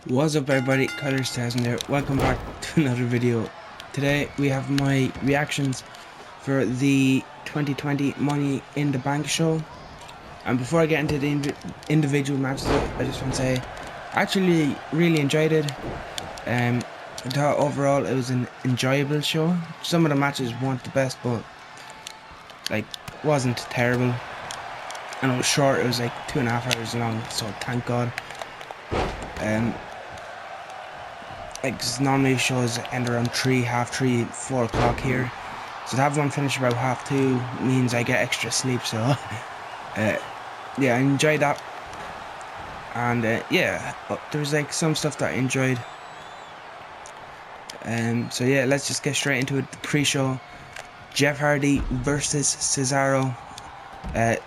What's up everybody, Colors2000 here. Welcome back to another video. Today we have my reactions for the 2020 Money in the Bank show. And before I get into the individual matches, I just want to say I actually really enjoyed it. I thought overall it was an enjoyable show. Some of the matches weren't the best, but like wasn't terrible. And it was short, it was like 2.5 hours long, so thank God. Like normally shows end around 3, half 3, 4 o'clock here, so to have one finish about 2:30 means I get extra sleep, so yeah, I enjoyed that. And yeah, there's like some stuff that I enjoyed. So yeah, let's just get straight into it. The pre-show, Jeff Hardy versus Cesaro.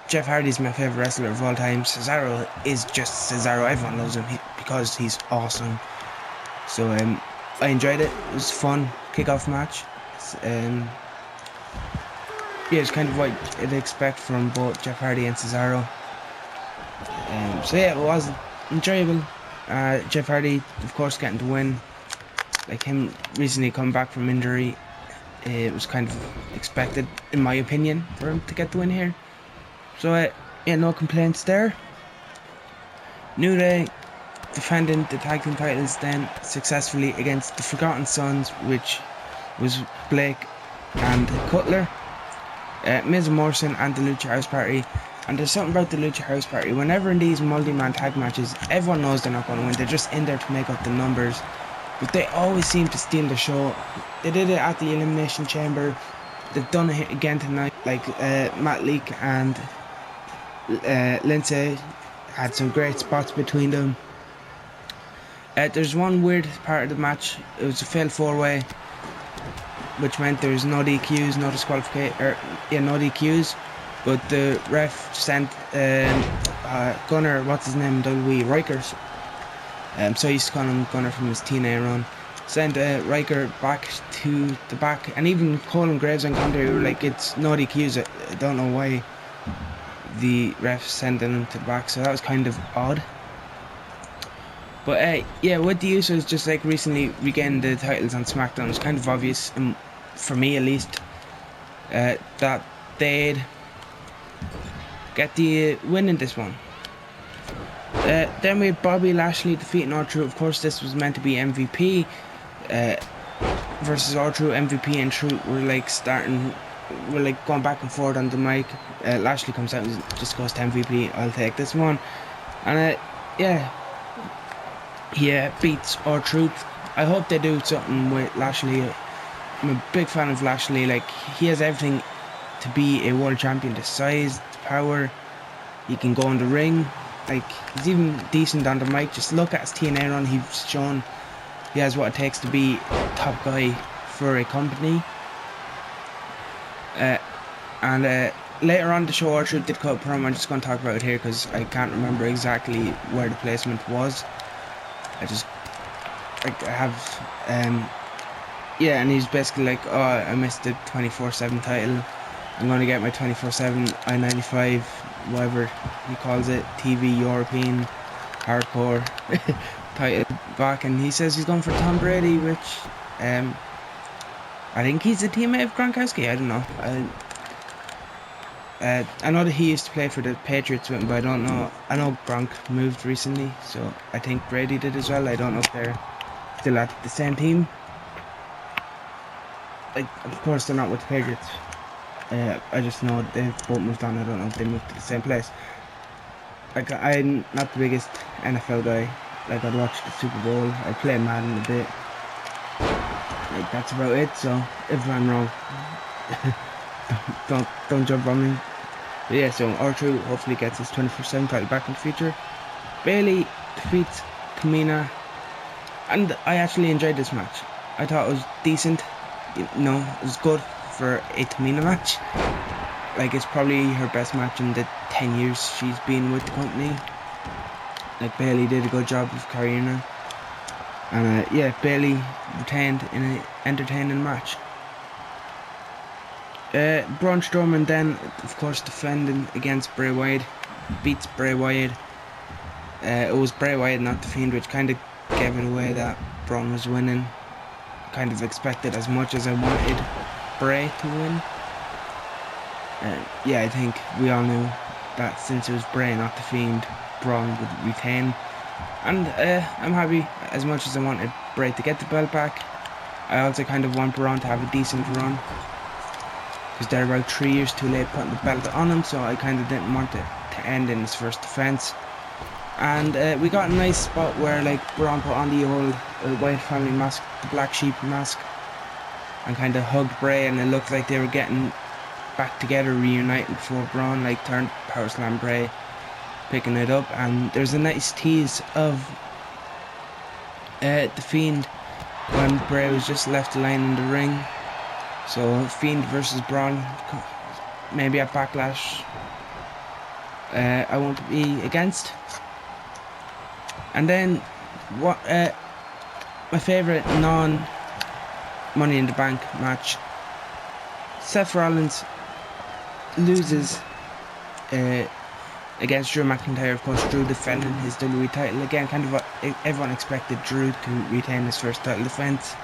Jeff Hardy's my favorite wrestler of all time. Cesaro is just Cesaro. Everyone loves him because he's awesome. So I enjoyed it. It was fun kickoff match. Yeah, it's kind of what I'd expect from both Jeff Hardy and Cesaro. So yeah, it was enjoyable. Jeff Hardy, of course, getting the win. Like him recently coming back from injury, it was kind of expected, in my opinion, for him to get the win here. So yeah, no complaints there. New Day defending the tag team titles then successfully against the Forgotten Sons, which was Blake and Cutler, Miz and Morrison and the Lucha House Party. And there's something about the Lucha House Party, whenever in these multi-man tag matches, everyone knows they're not going to win, they're just in there to make up the numbers, but they always seem to steal the show. They did it at the Elimination Chamber, they've done it again tonight. Like Matt Leak and Lindsay had some great spots between them. There's one weird part of the match. It was a failed 4-way, which meant there was no DQs, no disqualification, no DQs. But the ref sent Gunner, what's his name, WWE, Rikers. So I used to call him Gunner from his TNA run. Sent Riker back to the back, and even Cole and Graves and commentary were like, it's no DQs. I don't know why the ref sent him to the back, so that was kind of odd. But yeah, with the Usos just like recently regaining the titles on SmackDown, it's kind of obvious, for me at least, that they'd get the win in this one. Then we had Bobby Lashley defeating R-Truth. Of course, this was meant to be MVP versus R-Truth. MVP and Truth were like going back and forth on the mic. Lashley comes out and just goes to MVP. I'll take this one. And yeah, he beats R-Truth. I hope they do something with Lashley. I'm a big fan of Lashley. Like, he has everything to be a world champion. The size, the power. He can go in the ring. Like, he's even decent on the mic. Just look at his TNA run. He's shown he has what it takes to be a top guy for a company. And later on the show, R-Truth did cut a promo. I'm just going to talk about it here because I can't remember exactly where the placement was. I have yeah, and he's basically like, oh, I missed the 24/7 title. I'm going to get my 24/7 I-95, whatever he calls it, TV European hardcore title back. And he says he's going for Tom Brady, which I think he's a teammate of Gronkowski. I don't know. I know that he used to play for the Patriots with him, but I don't know. I know Gronk moved recently, so I think Brady did as well. I don't know if they're still at the same team. Like, of course they're not with the Patriots. I just know they've both moved on. I don't know if they moved to the same place. Like, I'm not the biggest NFL guy. Like, I'd watch the Super Bowl. I play Madden a bit. Like, that's about it. So if I'm wrong, don't jump on me. But yeah, so R-Truth hopefully gets his 24/7 title back in the future. Bayley defeats Tamina, and I actually enjoyed this match. I thought it was decent. You know, it was good for a Tamina match. Like, it's probably her best match in the 10 years she's been with the company. Like, Bayley did a good job of carrying her. And yeah, Bayley retained in an entertaining match. Braun Strowman then, of course, defending against Bray Wyatt, beats Bray Wyatt. It was Bray Wyatt, not The Fiend, which kind of gave it away that Braun was winning. Kind of expected as much as I wanted Bray to win. Yeah, I think we all knew that since it was Bray, not The Fiend, Braun would retain. And I'm happy. As much as I wanted Bray to get the belt back, I also kind of want Braun to have a decent run, because they're about 3 years too late putting the belt on him, so I kind of didn't want it to end in his first defense. And we got a nice spot where like Braun put on the old Wyatt family mask, the Black Sheep mask, and kind of hugged Bray, and it looked like they were getting back together, reunited, before Braun like turned power slam Bray, picking it up. And there's a nice tease of The Fiend when Bray was just left alone in the ring. So Fiend versus Braun, maybe at Backlash. I won't be against. And then what? My favorite non-Money in the Bank match. Seth Rollins loses against Drew McIntyre. Of course, Drew defending his WWE title again. Kind of what everyone expected Drew to retain his first title defense.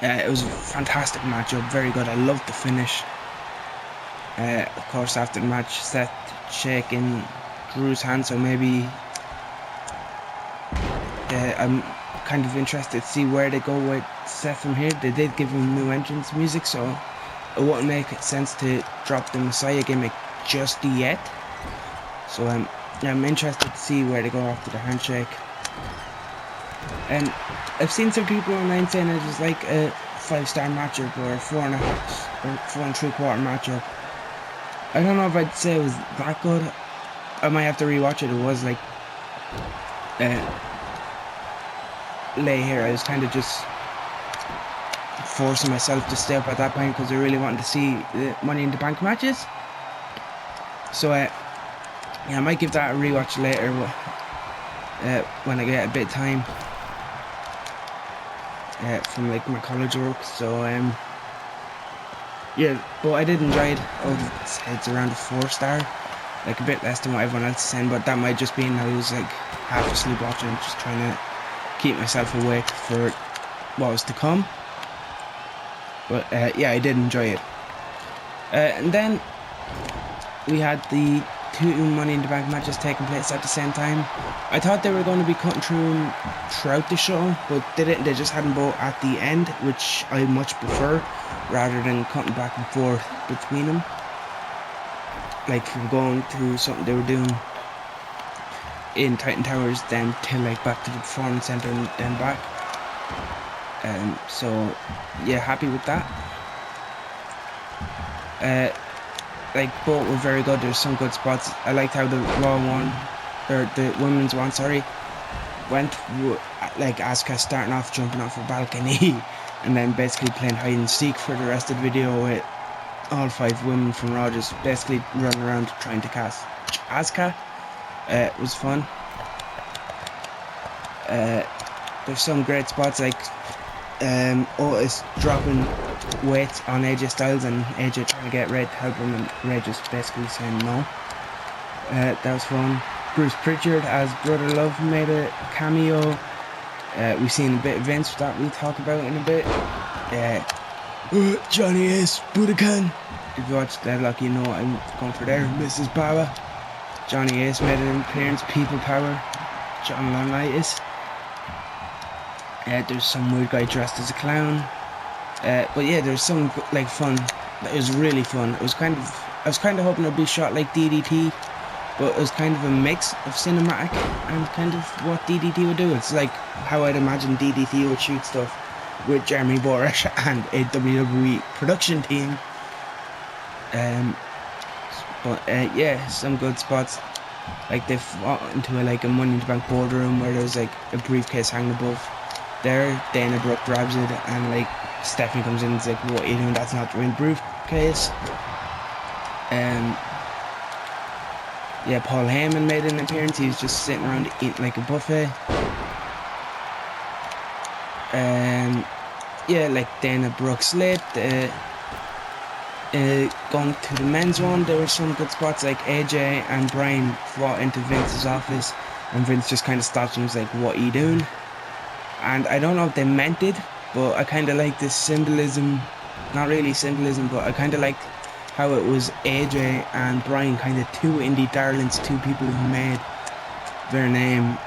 It was a fantastic matchup, very good. I loved the finish. Of course, after the match, Seth shaking Drew's hand, so maybe I'm kind of interested to see where they go with Seth from here. They did give him new entrance music, so it wouldn't make sense to drop the Messiah gimmick just yet. So I'm interested to see where they go after the handshake. And I've seen some people online saying it was like a 5-star matchup or a 4.5 or 4 3/4 matchup. I don't know if I'd say it was that good. I might have to rewatch it. It was like late here. I was kind of just forcing myself to stay up at that point because I really wanted to see the Money in the Bank matches. So yeah, I might give that a rewatch later when I get a bit of time from like my college work. So yeah, but I did enjoy it. It's around a 4-star, like a bit less than what everyone else is saying, but that might just be I was like half asleep watching, just trying to keep myself awake for what was to come. But yeah, I did enjoy it. And then we had the 2 Money in the Bank matches taking place at the same time. I thought they were going to be cutting through throughout the show, but they didn't. They just had them both at the end, which I much prefer, rather than cutting back and forth between them. Like from going to something they were doing in Titan Towers, then to like back to the Performance Center and then back. So yeah, happy with that. Like both were very good. There's some good spots. I liked how the Raw one, or the women's one, sorry, went like Asuka starting off jumping off a balcony and then basically playing hide and seek for the rest of the video with all 5 women from Raw just basically running around trying to catch Asuka. It was fun. There's some great spots like Otis dropping weight on AJ Styles and AJ trying to get Ray to help him, and Ray just basically saying no. That was fun. Bruce Pritchard as Brother Love made a cameo. We've seen a bit of Vince that we'll talk about in a bit. Johnny Ace, Budokan. If you watched Deadlock, you know what I'm going for there. Mrs. Baba. Johnny Ace made an appearance. People Power. John Laurinaitis. There's some weird guy dressed as a clown. But yeah, there's some like fun. It was really fun. I was kind of hoping it'd be shot like DDT, but it was kind of a mix of cinematic and kind of what DDT would do. It's like how I'd imagine DDT would shoot stuff with Jeremy Borash and a WWE production team. But yeah, some good spots. Like they fought into a Money in the Bank boardroom where there's like a briefcase hanging above there. Dana Brooke grabs it and like Stephanie comes in and is like, "What are you doing? That's not the real briefcase." Yeah, Paul Heyman made an appearance. He was just sitting around eating like a buffet. Yeah, like Dana Brooke's late. Going to the men's one, there were some good spots like AJ and Brian fought into Vince's office. and Vince just kind of stops him and was like, what are you doing? And I don't know if they meant it, but I kind of like this symbolism, not really symbolism, but I kind of like how it was AJ and Bryan, kind of two indie darlings, two people who made their name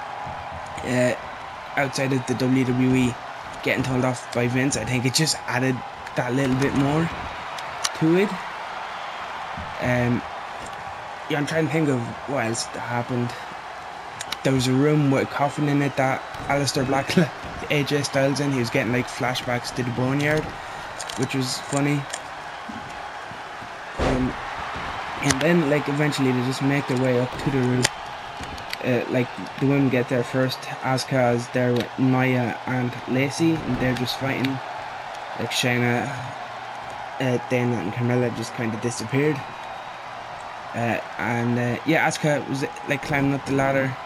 outside of the WWE, getting told off by Vince. I think it just added that little bit more to it. Yeah, I'm trying to think of what else happened. There was a room with a coffin in it that Aleister Black let AJ Styles in. He was getting like flashbacks to the Boneyard, which was funny. And then like eventually they just make their way up to the roof. Like the women get there first. Asuka is there with Nia and Lacey, and they're just fighting. Like Shayna, Dana and Carmella just kind of disappeared. Yeah, Asuka was like climbing up the ladder.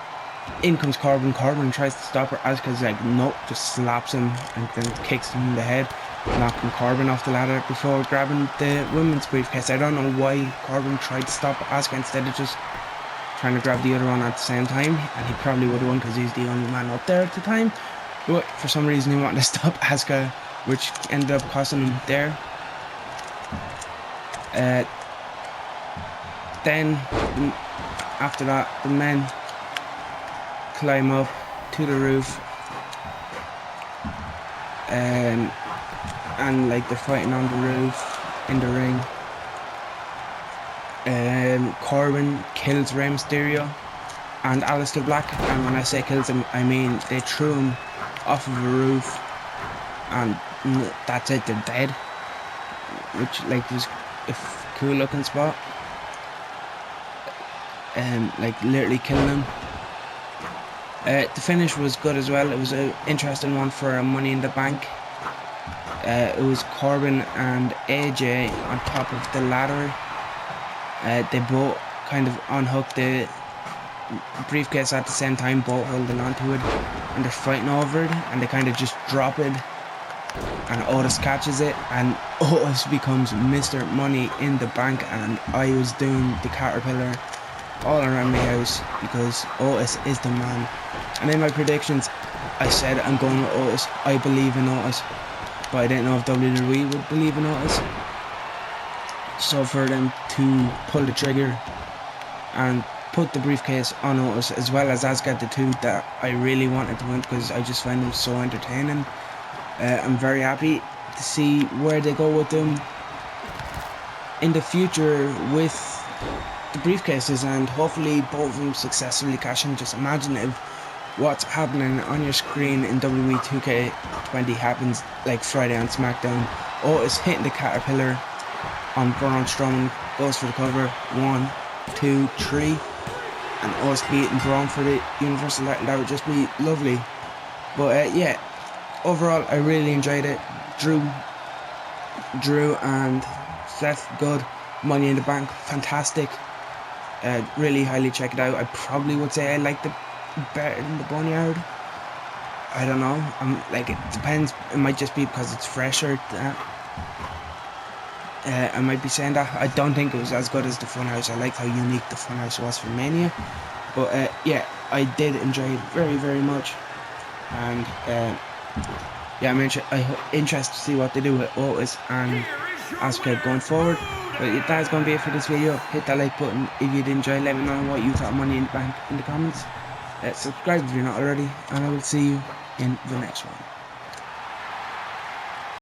In comes Corbin. Corbin tries to stop her. Asuka's like, nope, just slaps him and then kicks him in the head, knocking Corbin off the ladder before grabbing the women's briefcase. I don't know why Corbin tried to stop Asuka instead of just trying to grab the other one at the same time, and he probably would have won because he's the only man up there at the time. But for some reason he wanted to stop Asuka, which ended up costing him there. Then after that, the men climb up to the roof, and like they're fighting on the roof in the ring. Corbin kills Rey Mysterio and Aleister Black, and when I say kills him, I mean they threw him off of a roof, and that's it, they're dead. Which like was a cool looking spot. Like literally killing him. The finish was good as well. It was an interesting one for a Money in the Bank. It was Corbin and AJ on top of the ladder. They both kind of unhooked the briefcase at the same time, both holding onto it, and they're fighting over it, and they kind of just drop it, and Otis catches it, and Otis becomes Mr. Money in the Bank, and I was doing the caterpillar all around my house because Otis is the man. And in my predictions I said I'm going with Otis. I believe in Otis, but I didn't know if WWE would believe in Otis. So for them to pull the trigger and put the briefcase on Otis, as well as Asuka, the two that I really wanted to win because I just find them so entertaining. I'm very happy to see where they go with them in the future with the briefcases, and hopefully both of them successfully cash in. Just imagine if what's happening on your screen in WWE 2K20 happens like Friday on SmackDown. Otis hitting the caterpillar on Braun Strowman, goes for the cover, 1, 2, 3, and Otis beating Braun for the Universal title. That would just be lovely. But yeah, overall I really enjoyed it. Drew and Seth, good. Money in the Bank, fantastic. Really highly check it out. I probably would say I liked it better than the Boneyard. I don't know. Like, it depends. It might just be because it's fresher. I might be saying that. I don't think it was as good as the Funhouse. I liked how unique the Funhouse was for Mania. But yeah, I did enjoy it very, very much. And yeah, I'm interested to see what they do with Otis and Asuka going forward. But that's going to be it for this video. Hit that like button if you did enjoy. Let me know what you thought of Money in the Bank in the comments. Subscribe if you're not already, and I will see you in the next one.